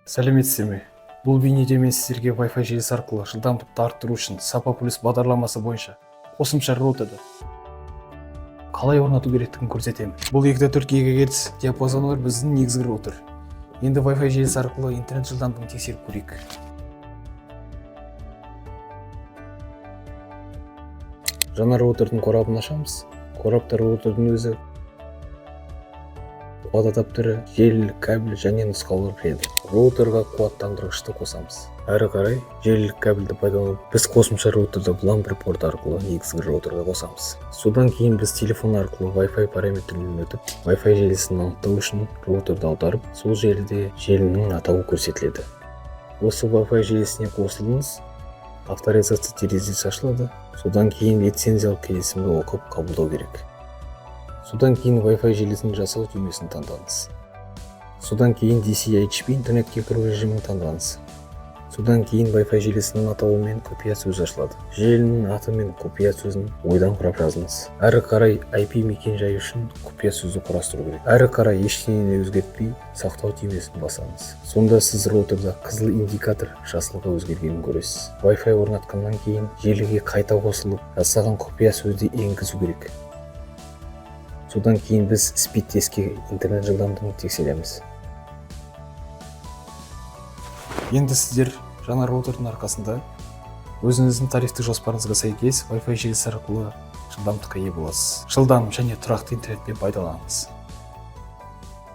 Сәлеметсіздер ме? Бұл бейнеде мен сіздерге Wi-Fi желісі арқылы жылдамдықты арттыру үшін Сапа плюс бағдарламасы бойынша қосымша роутерді қалай орнату керектігін көрсетемін. Бұл 2.4 ГГц диапазоны бар біздің негізгі роутер. Енді Wi-Fi желісі арқылы интернет жылдамдығын тексеріп көрейік. Жаңа роутердің қорабын ашамыз. Қорапта роутердің өзі, қуат адаптері, желілік кабель және нұсқаулар кіреді. Роутерға қуаттандырғышты қосамыз. Әрі қарай желілік кабельді пайдаланып, біз қосымша роутерді лампір порты арқылы негізгі роутерға қосамыз. Содан кейін біз телефон арқылы Wi-Fi параметрлерін өтіп, Wi-Fi желісін анықтау үшін роутерді аударып, сол желіде желінің атауы көрсетіледі. Осы Wi-Fi желісіне қосылыңыз, авторизация терезесі ашылады. Содан кейін лицензиялық келісімді оқып қабылдау керек. Содан кейін Wi-Fi желісін жасау түймесін таңдаңыз. Содан кейін DCI-HP интернетке кіру режимін таңдаңыз. Содан кейін Wi-Fi желісінің атауы мен құпия сөзі ашылады. Желінің аты мен құпия сөзін ойдан құрап жазыңыз. Әрі қарай IP мекен-жайы үшін құпия сөзді құрастыру керек. Әрі қарай ештеңені өзгертпей сақтау түймесін басаңыз. Сонда сіз роутерда қызыл индикатор жасылға өзгергенін көресіз. Wi-Fi орнатқаннан кейін желіге қайта қосылып, жасаған құпия сөзді енгізу керек. Содан кейін біз спид тестке интернет жылдамдығын тексереміз. Енді сіздер жаңа роутердің арқасында өзіңіздің тарифтік жоспарыңызға сәйкес Wi-Fi желісі арқылы жылдамдыққа ие боласыз. Жылдам және тұрақты интернетпен пайдаланыңыз.